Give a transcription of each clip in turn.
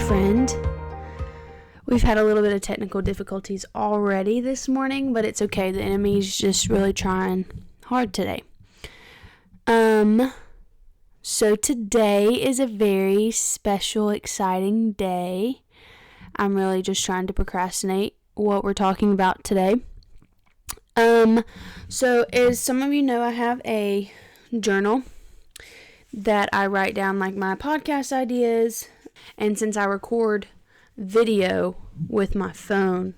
friend. We've had a little bit of technical difficulties already this morning, but it's okay. The enemy's just really trying hard today. So today is a very special, exciting day. I'm really just trying to procrastinate what we're talking about today. So as some of you know, I have a journal that I write down like my podcast ideas, and since I record video with my phone,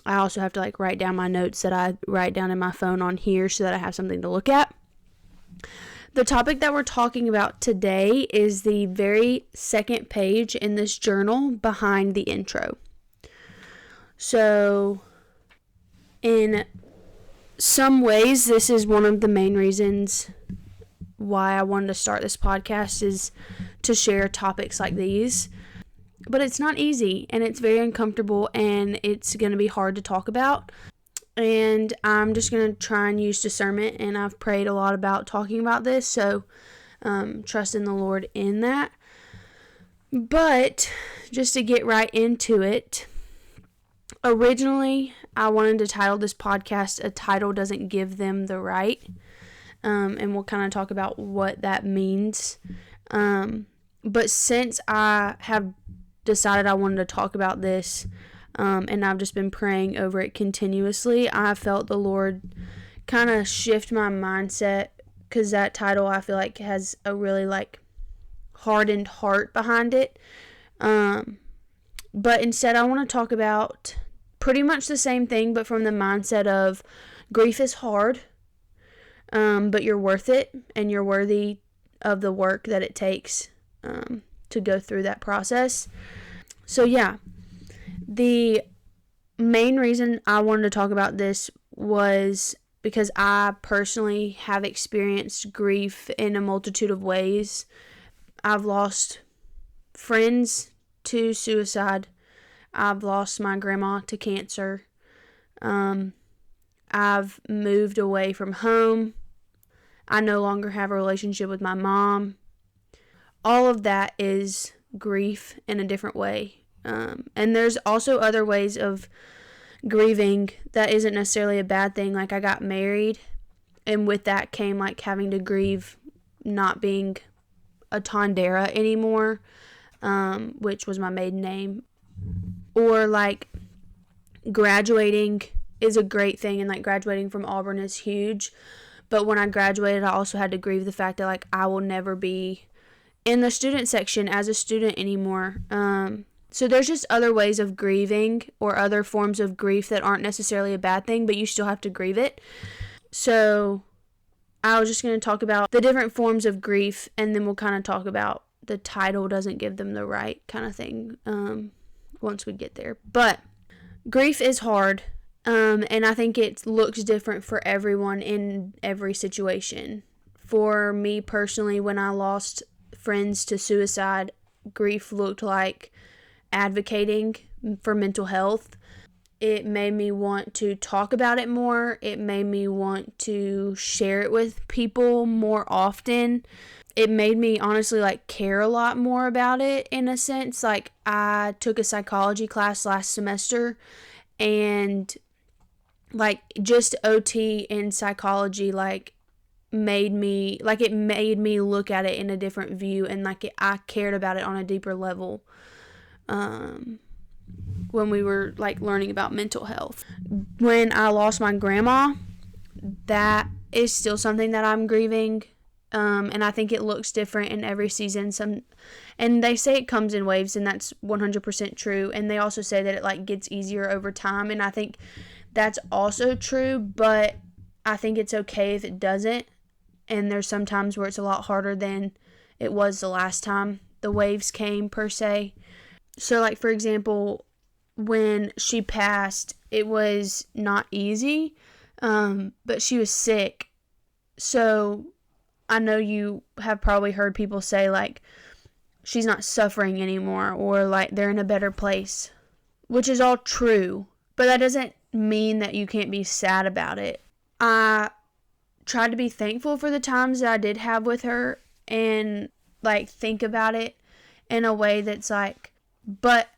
I also have to like write down my notes that I write down in my phone on here so that I have something to look at. The topic that we're talking about today is the very second page in this journal behind the intro. So in some ways, this is one of the main reasons why I wanted to start this podcast, is to share topics like these. But it's not easy, and it's very uncomfortable, and it's going to be hard to talk about. And I'm just going to try and use discernment, and I've prayed a lot about talking about this, so trust in the Lord in that. But just to get right into it, originally I wanted to title this podcast, "A Title Doesn't Give Them the Right," and we'll kind of talk about what that means. But since I have decided I wanted to talk about this, and I've just been praying over it continuously, I felt the Lord kind of shift my mindset, because that title I feel like has a really like hardened heart behind it. But instead I want to talk about pretty much the same thing, but from the mindset of grief is hard, but you're worth it, and you're worthy of the work that it takes to go through that process. So yeah, the main reason I wanted to talk about this was because I personally have experienced grief in a multitude of ways. I've lost friends to suicide. I've lost my grandma to cancer. I've moved away from home. I no longer have a relationship with my mom. All of that is grief in a different way. And there's also other ways of grieving that isn't necessarily a bad thing. Like I got married, and with that came like having to grieve not being a Tondera anymore, which was my maiden name. Or like graduating is a great thing, and like graduating from Auburn is huge. But when I graduated, I also had to grieve the fact that like I will never be in the student section as a student anymore. So there's just other ways of grieving, or other forms of grief that aren't necessarily a bad thing, but you still have to grieve it. So I was just going to talk about the different forms of grief, and then we'll kind of talk about the title doesn't give them the right kind of thing once we get there. But grief is hard, and I think it looks different for everyone in every situation. For me personally, when I lost friends to suicide, grief looked like advocating for mental health. It made me want to talk about it more. It made me want to share it with people more often. It made me honestly like care a lot more about it, in a sense. Like I took a psychology class last semester, and like just OT in psychology like made me look at it in a different view, and like I cared about it on a deeper level when we were like learning about mental health. When I lost my grandma, that is still something that I'm grieving, and I think it looks different in every season. And they say it comes in waves, and that's 100% true, and they also say that it like gets easier over time, and I think that's also true, but I think it's okay if it doesn't. And there's some times where it's a lot harder than it was the last time the waves came, per se. So, like, for example, when she passed, it was not easy, but she was sick. So, I know you have probably heard people say, like, she's not suffering anymore, or, like, they're in a better place, which is all true. But that doesn't mean that you can't be sad about it. I tried to be thankful for the times that I did have with her, and like think about it in a way that's like but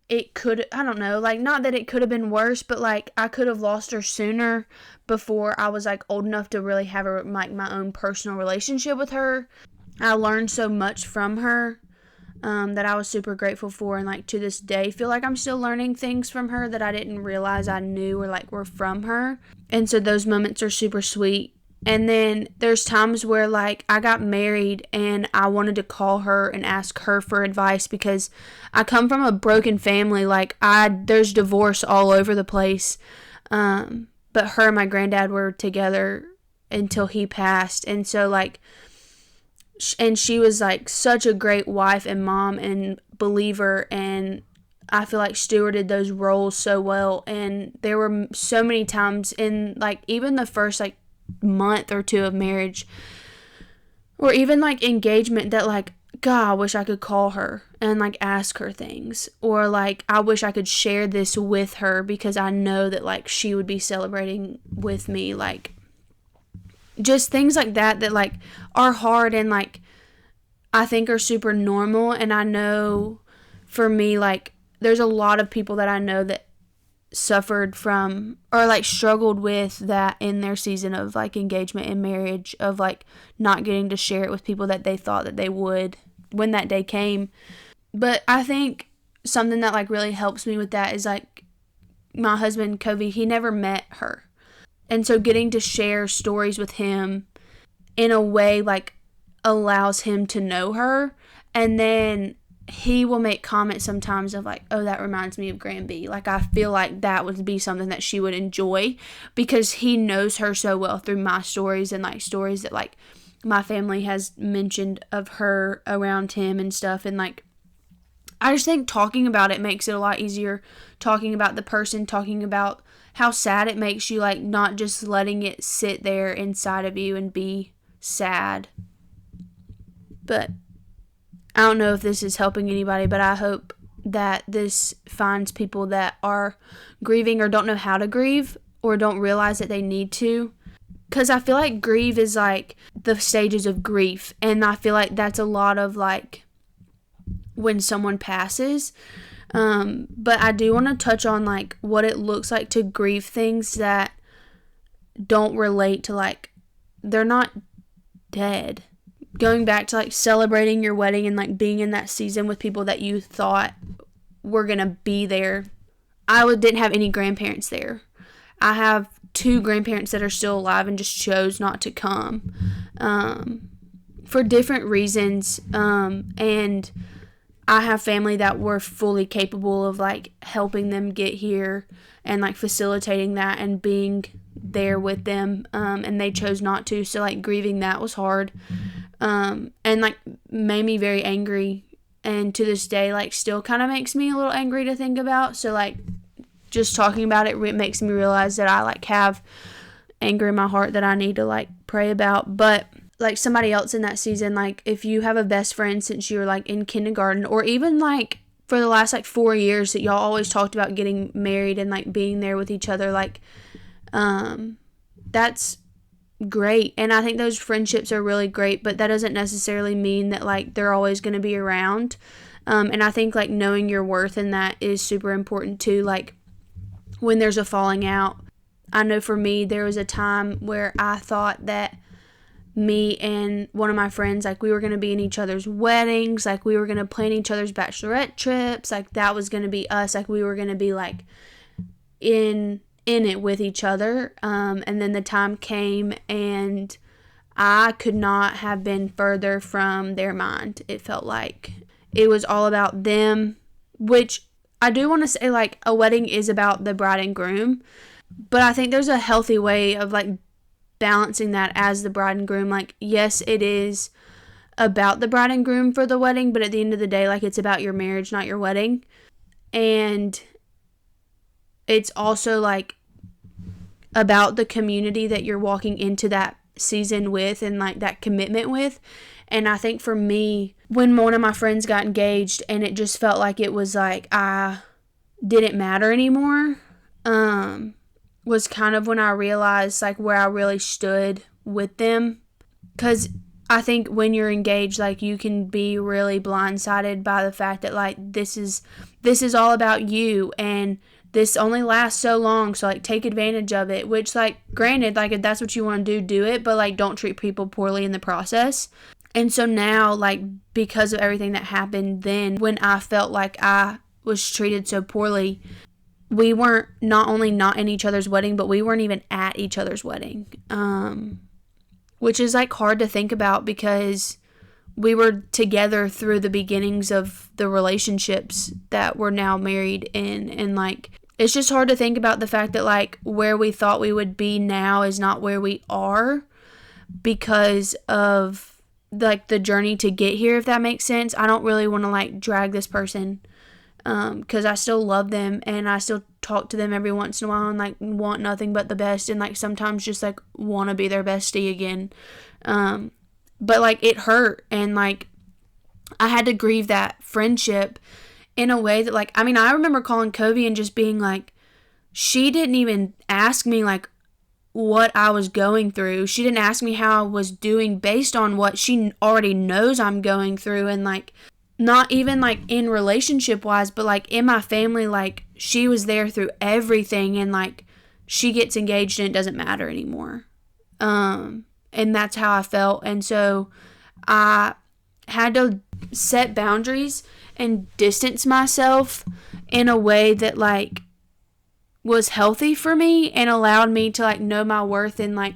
it could, I don't know, like, not that it could have been worse, but, like, I could have lost her sooner before I was, like, old enough to really have like, my own personal relationship with her. I learned so much from her that I was super grateful for, and, like, to this day feel like I'm still learning things from her that I didn't realize I knew or, like, were from her. And so those moments are super sweet. And then there's times where, like, I got married and I wanted to call her and ask her for advice because I come from a broken family. Like, there's divorce all over the place. But her and my granddad were together until he passed. And so, like, and she was, like, such a great wife and mom and believer, and I feel like stewarded those roles so well. And there were so many times in, like, even the first, like, month or two of marriage, or even, like, engagement, that, like, God, I wish I could call her and, like, ask her things, or, like, I wish I could share this with her because I know that, like, she would be celebrating with me. Like, just things like that like, are hard and, like, I think are super normal. And I know for me, like, there's a lot of people that I know that suffered from or, like, struggled with that in their season of, like, engagement and marriage, of, like, not getting to share it with people that they thought that they would when that day came. But I think something that, like, really helps me with that is, like, my husband Covey, he never met her, and so getting to share stories with him in a way, like, allows him to know her. And then he will make comments sometimes of, like, oh, that reminds me of Granby. Like, I feel like that would be something that she would enjoy because he knows her so well through my stories and, like, stories that, like, my family has mentioned of her around him and stuff. And, like, I just think talking about it makes it a lot easier. Talking about the person, talking about how sad it makes you, like, not just letting it sit there inside of you and be sad. But I don't know if this is helping anybody, but I hope that this finds people that are grieving or don't know how to grieve or don't realize that they need to. Because I feel like grieve is, like, the stages of grief. And I feel like that's a lot of, like, when someone passes. But I do want to touch on, like, what it looks like to grieve things that don't relate to, like, they're not dead. Going back to, like, celebrating your wedding and, like, being in that season with people that you thought were going to be there. I didn't have any grandparents there. I have 2 grandparents that are still alive and just chose not to come for different reasons. And I have family that were fully capable of, like, helping them get here and, like, facilitating that and being there with them. And they chose not to. So, like, grieving that was hard. And, like, made me very angry, and to this day, like, still kind of makes me a little angry to think about. So, like, just talking about it makes me realize that I, like, have anger in my heart that I need to, like, pray about. But, like, somebody else in that season, like, if you have a best friend since you were, like, in kindergarten, or even, like, for the last, like, 4 years that y'all always talked about getting married and, like, being there with each other, like, that's great. And I think those friendships are really great, but that doesn't necessarily mean that, like, they're always going to be around. And I think, like, knowing your worth in that is super important too. Like, when there's a falling out, I know for me, there was a time where I thought that me and one of my friends, like, we were going to be in each other's weddings, like, we were going to plan each other's bachelorette trips, like, that was going to be us, like, we were going to be, like, in it with each other. And then the time came and I could not have been further from their mind. It felt like it was all about them, which I do want to say, like, a wedding is about the bride and groom, but I think there's a healthy way of, like, balancing that as the bride and groom. Like, yes, it is about the bride and groom for the wedding, but at the end of the day, like, it's about your marriage, not your wedding. And it's also, like, about the community that you're walking into that season with and, like, that commitment with. And I think for me, when one of my friends got engaged and it just felt like it was, like, I didn't matter anymore, was kind of when I realized, like, where I really stood with them. Because I think when you're engaged, like, you can be really blindsided by the fact that, like, this is all about you, and this only lasts so long, so, like, take advantage of it, which, like, granted, like, if that's what you want to do it, but, like, don't treat people poorly in the process. And so now, like, because of everything that happened then, when I felt like I was treated so poorly, we weren't not only not in each other's wedding, but we weren't even at each other's wedding. Which is, like, hard to think about because we were together through the beginnings of the relationships that we're now married in. And, like, it's just hard to think about the fact that, like, where we thought we would be now is not where we are because of, like, the journey to get here, if that makes sense. I don't really want to, like, drag this person because I still love them and I still talk to them every once in a while and, like, want nothing but the best and, like, sometimes just, like, want to be their bestie again. But, like, it hurt and, like, I had to grieve that friendship in a way that, like, I mean, I remember calling Covey and just being like, she didn't even ask me, like, what I was going through. She didn't ask me how I was doing based on what she already knows I'm going through. And, like, not even, like, in relationship wise, but, like, in my family, like, she was there through everything, and, like, she gets engaged and it doesn't matter anymore. And that's how I felt. And so I had to set boundaries and distance myself in a way that, like, was healthy for me and allowed me to, like, know my worth. And, like,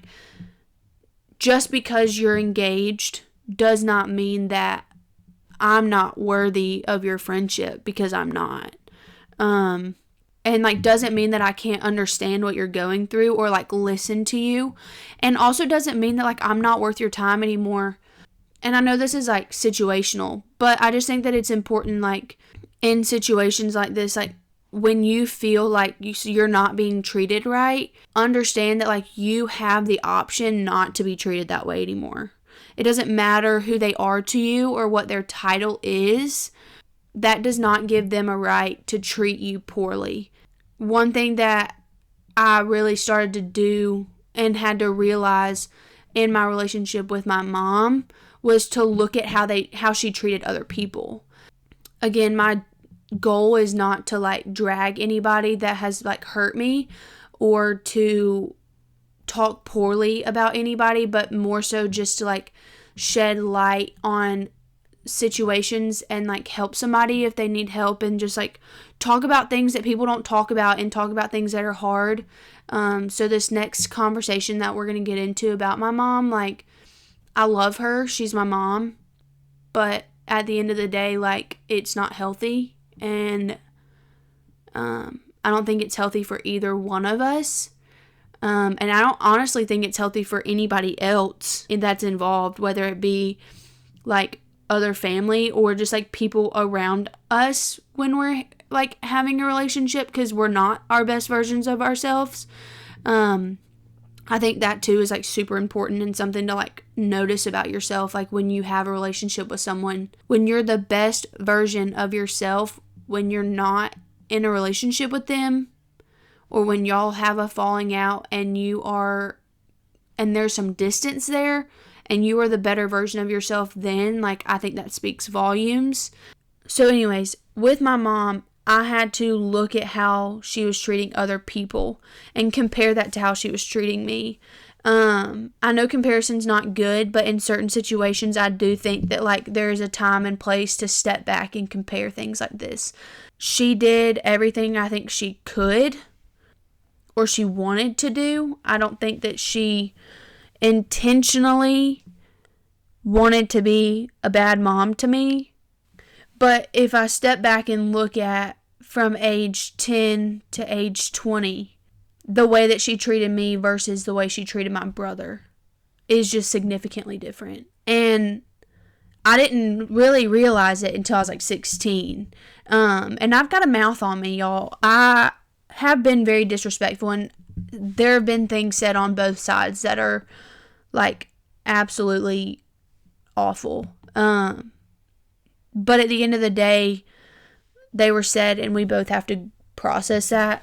just because you're engaged does not mean that I'm not worthy of your friendship, because I'm not. And, like, doesn't mean that I can't understand what you're going through or, like, listen to you. And also doesn't mean that, like, I'm not worth your time anymore. And I know this is, like, situational, but I just think that it's important, like, in situations like this, like, when you feel like you're not being treated right, understand that, like, you have the option not to be treated that way anymore. It doesn't matter who they are to you or what their title is. That does not give them a right to treat you poorly. One thing that I really started to do and had to realize in my relationship with my mom was to look at how she treated other people. Again, my goal is not to, like, drag anybody that has, like, hurt me or to talk poorly about anybody, but more so just to, like, shed light on situations and, like, help somebody if they need help, and just, like, talk about things that people don't talk about and talk about things that are hard. So this next conversation that we're going to get into about my mom, like, I love her. She's my mom. But at the end of the day, like, it's not healthy. And I don't think it's healthy for either one of us. And I don't honestly think it's healthy for anybody else that's involved, whether it be, like, other family or just, like, people around us when we're, like, having a relationship, because we're not our best versions of ourselves. I think that too is, like, super important and something to, like, notice about yourself. Like, when you have a relationship with someone, when you're the best version of yourself, when you're not in a relationship with them, or when y'all have a falling out and there's some distance there and you are the better version of yourself then, like, I think that speaks volumes. So anyways, with my mom, I had to look at how she was treating other people and compare that to how she was treating me. I know comparison's not good, but in certain situations, I do think that, like, there's a time and place to step back and compare things like this. She did everything I think she could or she wanted to do. I don't think that she intentionally wanted to be a bad mom to me. But if I step back and look at from age 10 to age 20, the way that she treated me versus the way she treated my brother is just significantly different. And I didn't really realize it until I was, like, 16. And I've got a mouth on me, y'all. I have been very disrespectful, and there have been things said on both sides that are, like, absolutely awful. But at the end of the day, they were said, and we both have to process that.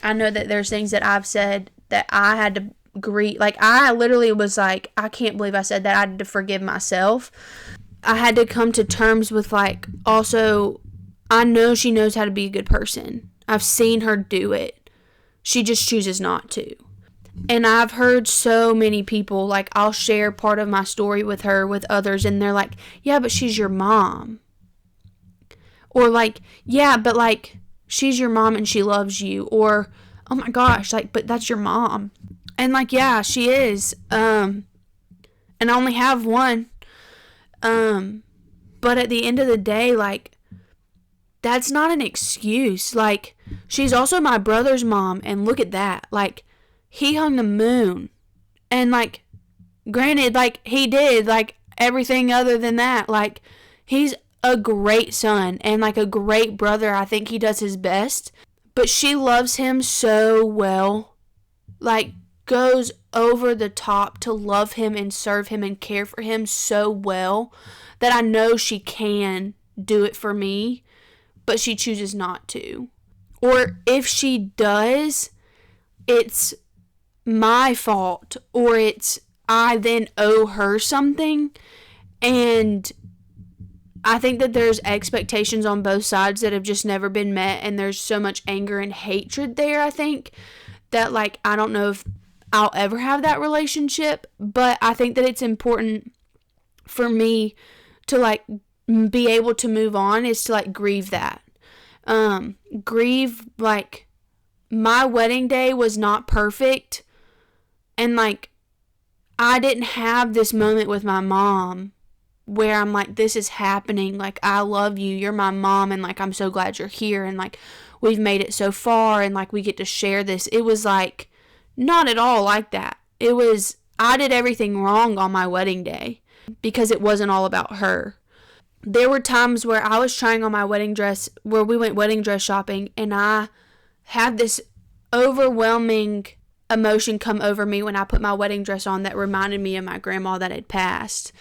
I know that there's things that I've said that I had to grieve. Like, I literally was like, I can't believe I said that. I had to forgive myself. I had to come to terms with, like, also, I know she knows how to be a good person. I've seen her do it. She just chooses not to. And I've heard so many people, like, I'll share part of my story with her, with others, and they're like, yeah, but she's your mom. Or, like, yeah, but, like, she's your mom and she loves you. Or, oh my gosh, like, but that's your mom. And, like, yeah, she is. And I only have one. But at the end of the day, like, that's not an excuse. Like, she's also my brother's mom, and look at that. Like, he hung the moon. And, like, granted, like, he did, like, everything other than that. Like, he's a great son and, like, a great brother. I think he does his best. But she loves him so well. Like, goes over the top to love him and serve him and care for him so well that I know she can do it for me, but she chooses not to. Or if she does, it's my fault, or it's I then owe her something. And I think that there's expectations on both sides that have just never been met, and there's so much anger and hatred there, I think, that, like, I don't know if I'll ever have that relationship, but I think that it's important for me to, like, be able to move on, is to, like, grieve that. Grieve, like, my wedding day was not perfect, and, like, I didn't have this moment with my mom where I'm like, this is happening, like, I love you, you're my mom, and, like, I'm so glad you're here, and, like, we've made it so far, and, like, we get to share this. It was, like, not at all like that. It was, I did everything wrong on my wedding day because it wasn't all about her. There were times where I was trying on my wedding dress, where we went wedding dress shopping, and I had this overwhelming emotion come over me when I put my wedding dress on that reminded me of my grandma that had passed.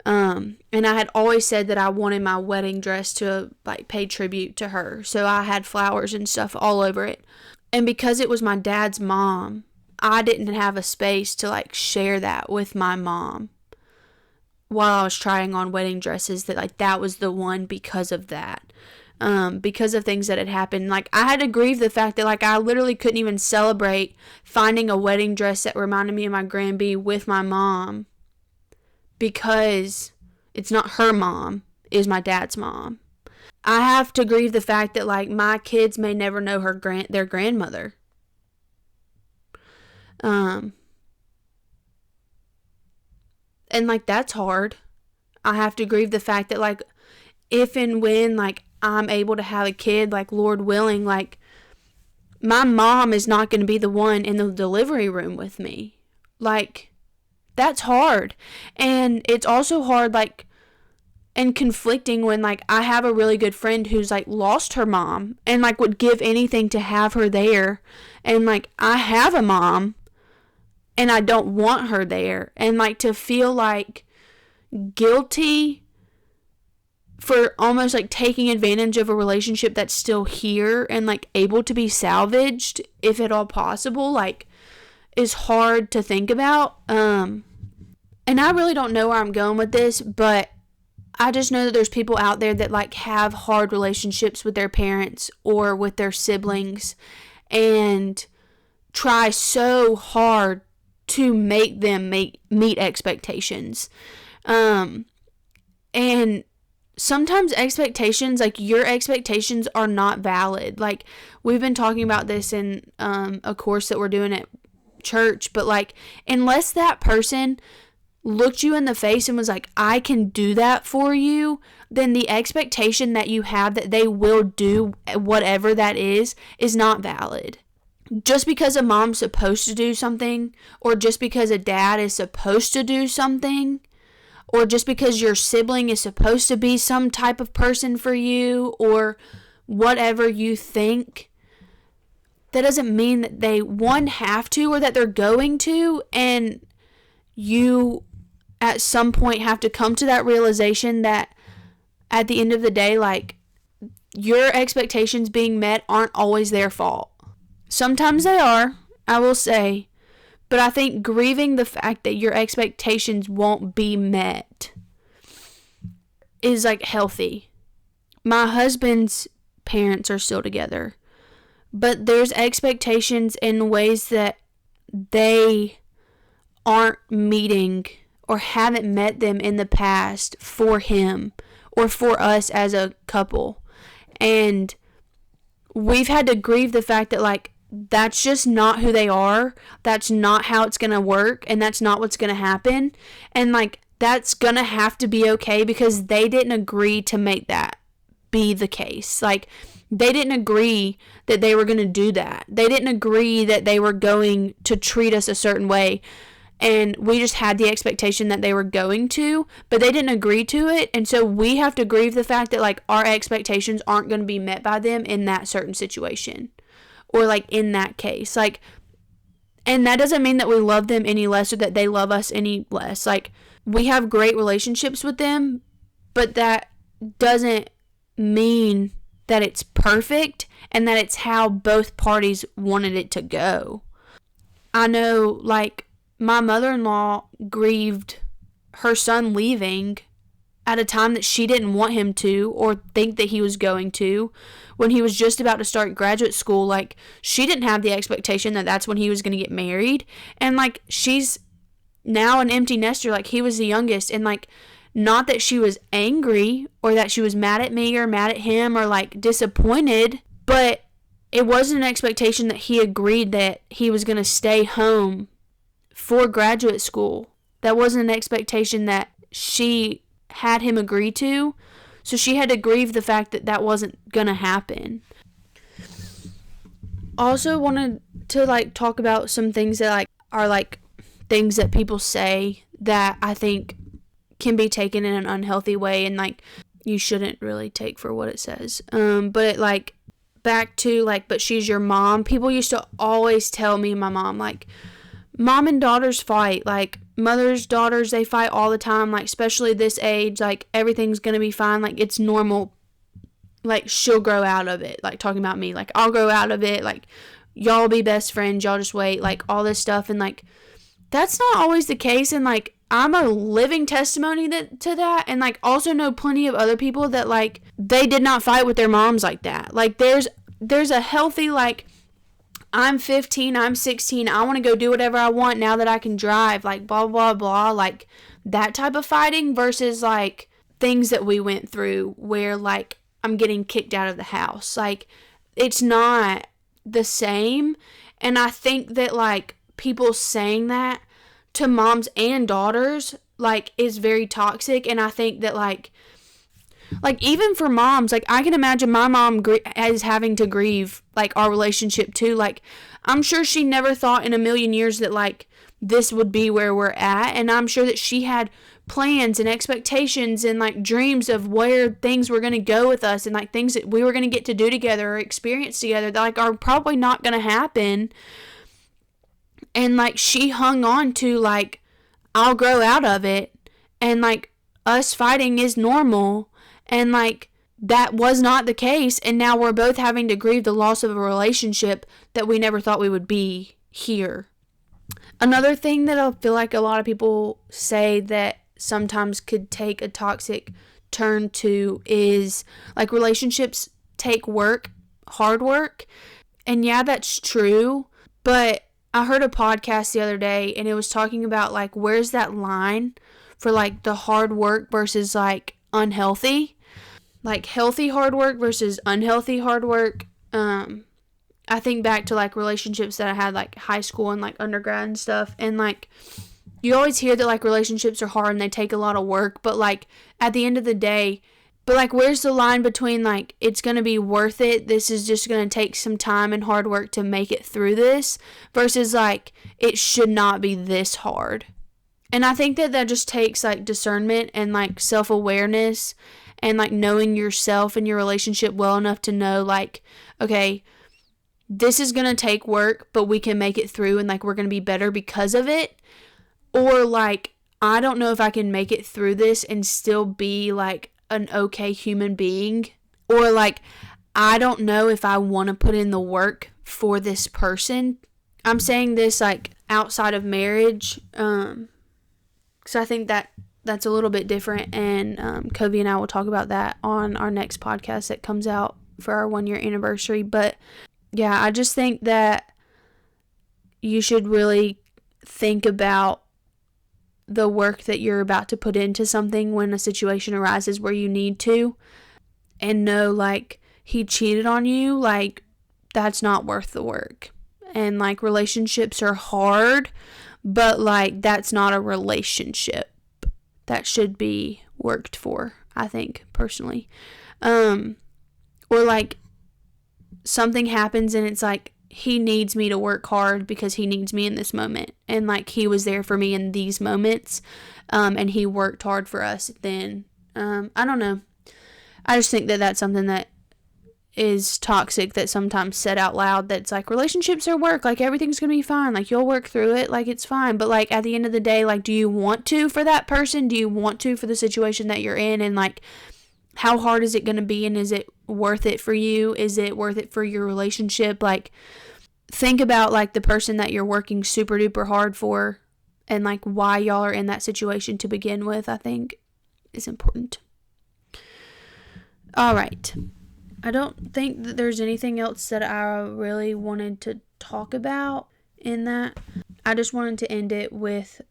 And I had always said that I wanted my wedding dress to, like, pay tribute to her. So I had flowers and stuff all over it. And because it was my dad's mom, I didn't have a space to, like, share that with my mom while I was trying on wedding dresses, that, like, that was the one because of that. Because of things that had happened. Like, I had to grieve the fact that, like, I literally couldn't even celebrate finding a wedding dress that reminded me of my grandbaby with my mom, because it's not her mom, it's my dad's mom. I have to grieve the fact that, like, my kids may never know their grandmother. And, like, that's hard. I have to grieve the fact that, like, if and when, like, I'm able to have a kid, like, Lord willing, like, my mom is not going to be the one in the delivery room with me. Like, that's hard. And it's also hard, like, and conflicting when, like, I have a really good friend who's, like, lost her mom and, like, would give anything to have her there. And, like, I have a mom and I don't want her there. And, like, to feel, like, guilty for almost, like, taking advantage of a relationship that's still here and, like, able to be salvaged, if at all possible, like, is hard to think about. And I really don't know where I'm going with this, but I just know that there's people out there that, like, have hard relationships with their parents or with their siblings and try so hard to make them meet expectations. And sometimes expectations, like, your expectations are not valid. Like, we've been talking about this in a course that we're doing at church, but, like, unless that person looked you in the face and was like, I can do that for you, then the expectation that you have that they will do whatever that is not valid. Just because a mom's supposed to do something, or just because a dad is supposed to do something, or just because your sibling is supposed to be some type of person for you, or whatever you think, that doesn't mean that they, one, have to, or that they're going to, and you at some point have to come to that realization that at the end of the day, like, your expectations being met aren't always their fault. Sometimes they are, I will say, But I think grieving the fact that your expectations won't be met is like healthy. My husband's parents are still together, but there's expectations in ways that they aren't meeting or haven't met them in the past for him or for us as a couple. And we've had to grieve the fact that, like, that's just not who they are. That's not how it's going to work. And that's not what's going to happen. And, like, that's going to have to be okay because they didn't agree to make that be the case. Like, they didn't agree that they were going to do that. They didn't agree that they were going to treat us a certain way. And we just had the expectation that they were going to, but they didn't agree to it. And so we have to grieve the fact that, like, our expectations aren't going to be met by them in that certain situation. Or, like, in that case. Like, and that doesn't mean that we love them any less or that they love us any less. Like, we have great relationships with them, but that doesn't mean that it's perfect and that it's how both parties wanted it to go. I know, like, my mother-in-law grieved her son leaving at a time that she didn't want him to or think that he was going to. When he was just about to start graduate school, like, she didn't have the expectation that that's when he was going to get married. And, like, she's now an empty nester. Like, he was the youngest. And, like, not that she was angry or that she was mad at me or mad at him or, like, disappointed, but it wasn't an expectation that he agreed that he was going to stay home for graduate school. That wasn't an expectation that she had him agree to. So she had to grieve the fact that that wasn't gonna happen. Also wanted to, like, talk about some things that, like, are, like, things that people say that I think can be taken in an unhealthy way and, like, you shouldn't really take for what it says. But, like, back to, like, but she's your mom. People used to always tell me and my mom, like, mom and daughters fight. Like, mothers, daughters, they fight all the time. Like, especially this age, like, everything's gonna be fine. Like, it's normal. Like, she'll grow out of it. Like, talking about me. Like, I'll grow out of it. Like, y'all be best friends. Y'all just wait. Like, all this stuff. And, like, that's not always the case. And, like, I'm a living testimony to that. And, like, also know plenty of other people that, like, they did not fight with their moms like that. Like, there's a healthy, like, I'm 15, I'm 16, I want to go do whatever I want now that I can drive, like, blah, blah, blah, like, that type of fighting versus, like, things that we went through where, like, I'm getting kicked out of the house. Like, it's not the same, and I think that, like, people saying that to moms and daughters, like, is very toxic, and I think that, like, even for moms, like, I can imagine my mom is having to grieve, like, our relationship too. Like, I'm sure she never thought in a million years that, like, this would be where we're at. And I'm sure that she had plans and expectations and, like, dreams of where things were going to go with us and, like, things that we were going to get to do together or experience together that, like, are probably not going to happen. And, like, she hung on to, like, I'll grow out of it. And, like, us fighting is normal. And, like, that was not the case. And now we're both having to grieve the loss of a relationship that we never thought we would be here. Another thing that I feel like a lot of people say that sometimes could take a toxic turn to is, like, relationships take work, hard work. And yeah, that's true. But I heard a podcast the other day and it was talking about, like, where's that line for, like, the hard work versus, like, unhealthy. Like, healthy hard work versus unhealthy hard work. I think back to, like, relationships that I had, like, high school and, like, undergrad and stuff. And, like, you always hear that, like, relationships are hard and they take a lot of work. But, like, at the end of the day, but, like, where's the line between, like, it's going to be worth it, this is just going to take some time and hard work to make it through this, versus, like, it should not be this hard. And I think that just takes, like, discernment and, like, self-awareness and, like, knowing yourself and your relationship well enough to know, like, okay, this is going to take work, but we can make it through and, like, we're going to be better because of it. Or, like, I don't know if I can make it through this and still be, like, an okay human being. Or, like, I don't know if I want to put in the work for this person I'm saying this like outside of marriage, because I think that's a little bit different, and Covey and I will talk about that on our next podcast that comes out for our 1-year anniversary. But yeah, I just think that you should really think about the work that you're about to put into something when a situation arises where you need to, and know, like, he cheated on you, like, that's not worth the work. And, like, relationships are hard, but, like, that's not a relationship that should be worked for, I think, personally. Or, like, something happens and it's like, he needs me to work hard because he needs me in this moment. And, like, he was there for me in these moments, and he worked hard for us then. I don't know. I just think that that's something that is toxic, that's sometimes said out loud, that's like, relationships are work, like, everything's gonna be fine, like, you'll work through it, like, it's fine. But, like, at the end of the day, like, do you want to for that person? Do you want to for the situation that you're in? And, like, how hard is it gonna be, and is it worth it for you? Is it worth it for your relationship? Like, think about, like, the person that you're working super duper hard for, and, like, why y'all are in that situation to begin with, I think is important. All right. I don't think that there's anything else that I really wanted to talk about in that. I just wanted to end it with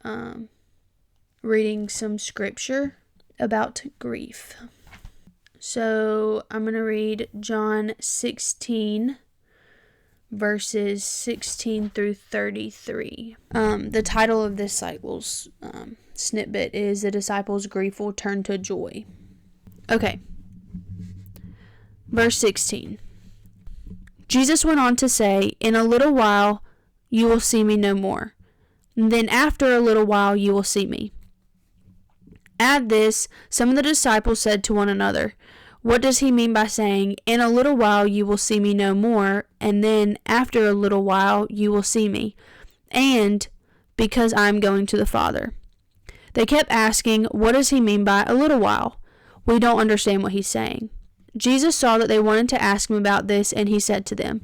reading some scripture about grief. So I'm going to read John 16, verses 16 through 33. The title of this disciples snippet is "The Disciples' Grief Will Turn to Joy." Okay. Verse 16. Jesus went on to say, "In a little while you will see me no more. And then after a little while you will see me." At this, some of the disciples said to one another, "What does he mean by saying, 'In a little while you will see me no more, and then after a little while you will see me, and because I am going to the Father?'" They kept asking, "What does he mean by a little while? We don't understand what he's saying." Jesus saw that they wanted to ask him about this, and he said to them,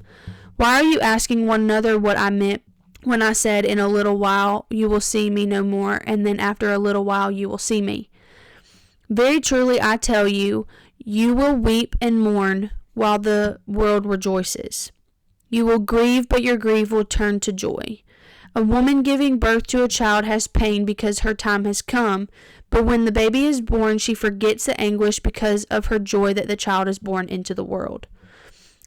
"Why are you asking one another what I meant when I said, 'In a little while you will see me no more, and then after a little while you will see me'? Very truly I tell you, you will weep and mourn while the world rejoices. You will grieve, but your grief will turn to joy. A woman giving birth to a child has pain because her time has come, but when the baby is born, she forgets the anguish because of her joy that the child is born into the world.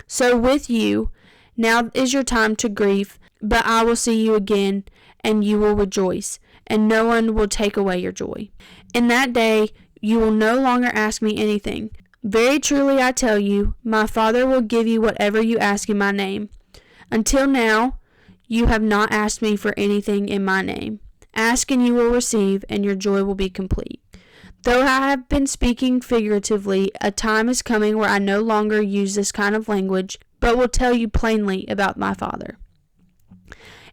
So with you, now is your time to grieve, but I will see you again, and you will rejoice, and no one will take away your joy. In that day, you will no longer ask me anything. Very truly I tell you, my Father will give you whatever you ask in my name. Until now, you have not asked me for anything in my name. Ask and you will receive, and your joy will be complete. Though I have been speaking figuratively, a time is coming where I no longer use this kind of language, but will tell you plainly about my Father.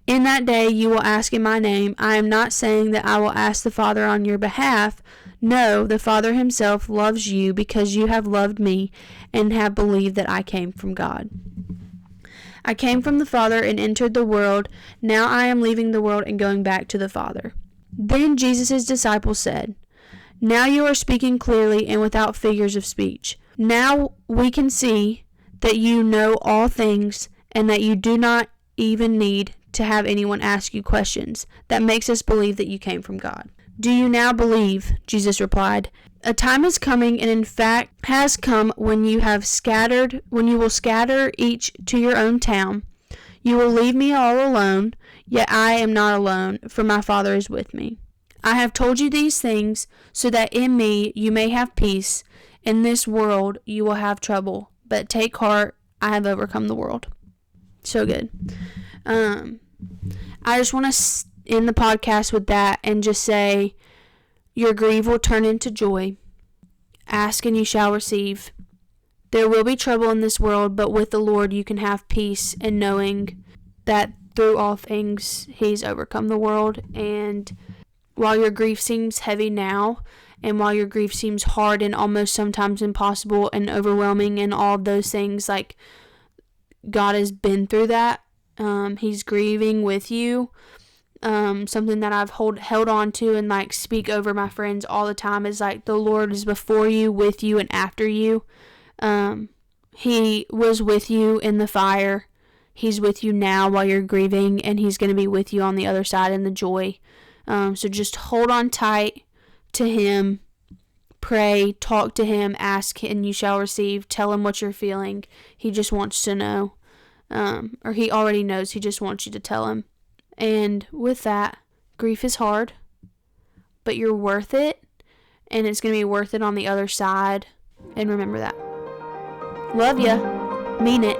In that day you will ask in my name. I am not saying that I will ask the Father on your behalf. No, the Father himself loves you because you have loved me and have believed that I came from God. I came from the Father and entered the world. Now I am leaving the world and going back to the Father." Then Jesus' disciples said, "Now you are speaking clearly and without figures of speech. Now we can see that you know all things and that you do not even need to have anyone ask you questions. That makes us believe that you came from God." "Do you now believe?" Jesus replied. "A time is coming, and in fact has come, when you will scatter each to your own town. You will leave me all alone, yet I am not alone, for my Father is with me. I have told you these things so that in me you may have peace. In this world you will have trouble, but take heart, I have overcome the world." So good. I just want to end the podcast with that and just say, your grief will turn into joy. Ask and you shall receive. There will be trouble in this world, but with the Lord you can have peace in knowing that through all things he's overcome the world. And while your grief seems heavy now, and while your grief seems hard and almost sometimes impossible and overwhelming and all of those things, like, God has been through that He's grieving with you. Something that I've held on to and like speak over my friends all the time is like the Lord is before you, with you, and after you. He was with you in the fire. He's with you now while you're grieving, and he's going to be with you on the other side in the joy. So just hold on tight to him. Pray, talk to him, ask, and you shall receive. Tell him what you're feeling. He just wants to know. Or he already knows. He just wants you to tell him. And with that, grief is hard, but you're worth it, and it's going to be worth it on the other side. And remember that. Love ya. Mean it.